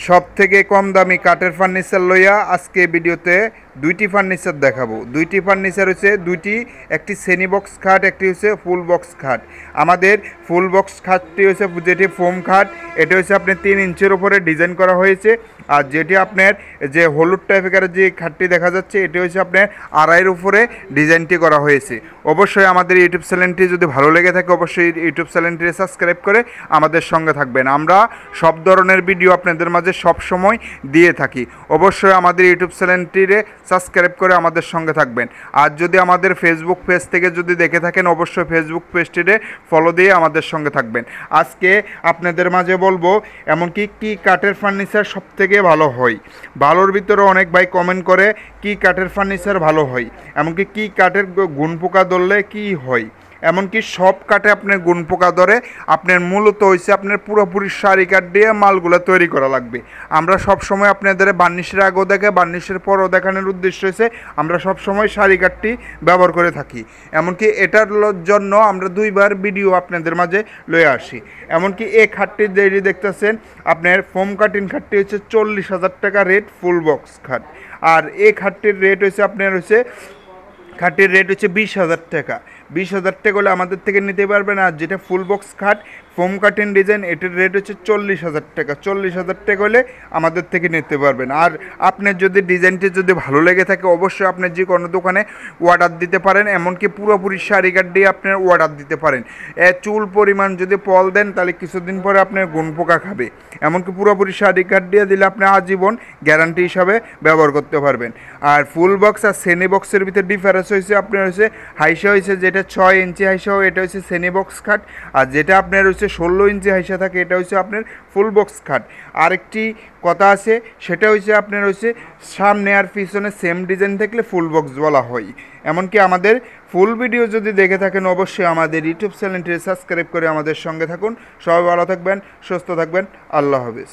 সবথেকে কম দামি কাঠের ফার্নিচার লইয়া আজকে ভিডিওতে দুইটি ফার্নিচার দেখাবো। দুইটি ফার্নিচার হচ্ছে একটি সেমি বক্স খাট, একটি হচ্ছে ফুল বক্স খাট। আমাদের ফুল বক্স খাটটি হচ্ছে যেটি ফোম খাট, এটা হচ্ছে আপনার 3 ইঞ্চের উপরে ডিজাইন করা হয়েছে। আর যেটি আপনার যে হলুদ টাইপের যে খাটটি দেখা যাচ্ছে, এটি হচ্ছে আপনার আড়াইয়ের উপরে ডিজাইনটি করা হয়েছে। অবশ্যই আমাদের ইউটিউব চ্যানেলটি যদি ভালো লেগে থাকে অবশ্যই ইউটিউব চ্যানেলটি সাবস্ক্রাইব করে আমাদের সঙ্গে থাকবেন। আমরা সব ধরনের ভিডিও আপনাদের মাঝে সব সময় দিয়ে থাকি। অবশ্যই আমাদের ইউটিউব চ্যানেলটিরে সাবস্ক্রাইব করে আমাদের সঙ্গে থাকবেন। আর যদি আমাদের ফেসবুক পেজ থেকে যদি দেখে থাকেন অবশ্যই ফেসবুক পেজটিরে ফলো দিয়ে আমাদের সঙ্গে থাকবেন। আজকে আপনাদের মাঝে বলবো এমনকি কি কাঠের ফার্নিচার সবথেকে ভালো হয়। ভালোর ভিতরে অনেক ভাই কমেন্ট করে কি কাঠের ফার্নিচার ভালো হয়, এমনকি কি কাঠের গুণ পোকা ধরলে কি হয়। এমনকি সব কাঠে আপনার গুণ পোকা ধরে, আপনার মূলত হয়েছে আপনার পুরোপুরি সারি কাঠ দিয়ে মালগুলো তৈরি করা লাগবে। আমরা সব সময় আপনাদের বার্নিশের আগেও দেখে বার্নিশের পরও দেখানোর উদ্দেশ্য হয়েছে আমরা সব সময় সারি কাঠটি ব্যবহার করে থাকি। এমনকি এটার জন্য আমরা 2বার ভিডিও আপনাদের মাঝে লয়ে আসি। এমনকি এই খাটটি যেটি দেখতেছেন আপনার ফোম কাটিং খাটটি হচ্ছে 40,000 টাকা রেট, ফুল বক্স খাট। আর এই খাটটির রেট হচ্ছে আপনার খাটের রেট হচ্ছে 20,000 টাকা। 20,000 টাকা হলে আমাদের থেকে নিতে পারবেন। আর যেটা ফুল বক্স খাট ফোম কাটিং ডিজাইন, এটার রেট হচ্ছে 40,000 টাকা। 40,000 টাকা হলে আমাদের থেকে নিতে পারবেন। আর আপনার যদি ডিজাইনটি যদি ভালো লেগে থাকে অবশ্যই আপনার যে কোনো দোকানে অর্ডার দিতে পারেন। এমনকি পুরোপুরি শাড়ি কাঠ দিয়ে আপনার অর্ডার দিতে পারেন। চুল পরিমাণ যদি পল দেন তাহলে কিছুদিন পরে আপনার গুণ পোকা খাবে। এমনকি পুরোপুরি শাড়ি কাঠ দিয়ে দিলে আপনি আজীবন গ্যারান্টি হিসাবে ব্যবহার করতে পারবেন। আর ফুল বক্স আর সেমি বক্সের ভিতরে ডিফারেন্স হয়েছে আপনার হচ্ছে হাইসা হয়েছে যেটা 6 ইঞ্চি হাইসা হয় এটা হচ্ছে সেমি বক্স খাট। আর যেটা আপনার হচ্ছে 16 ইঞ্চি হাইসা থাকে এটা হচ্ছে আপনার ফুল বক্স খাট। আরেকটি কথা আছে সেটা হচ্ছে আপনার হচ্ছে সামনে আর পিছনে সেম ডিজাইন থাকলে ফুল বক্স বলা হয়। এমনকি আমাদের ফুল ভিডিও যদি দেখে থাকেন অবশ্যই আমাদের ইউটিউব চ্যানেলটি সাবস্ক্রাইব করে আমাদের সঙ্গে থাকুন। সবাই ভালো থাকবেন, সুস্থ থাকবেন, আল্লাহ হাফেজ।